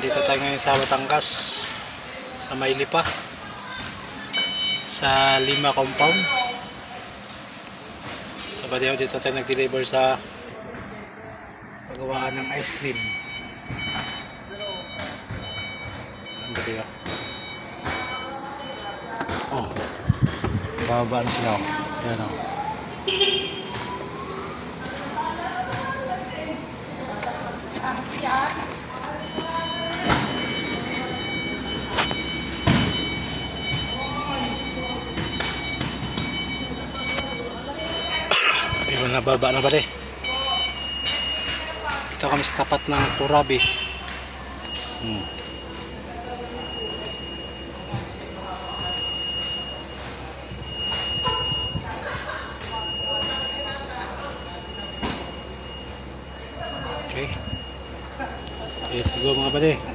Nandito tayo ngayon sa Batangas, sa Mailipa, sa Lima Compound. Sabadiyo, dito tayo nag-deliver sa pagawaan ng ice cream. Ang gabi. Oh, bababa na sila. Ayan o. Pero nababa na ba rin? Dito kami sa tapat ng Turabi. Okay. Let's go mga pare.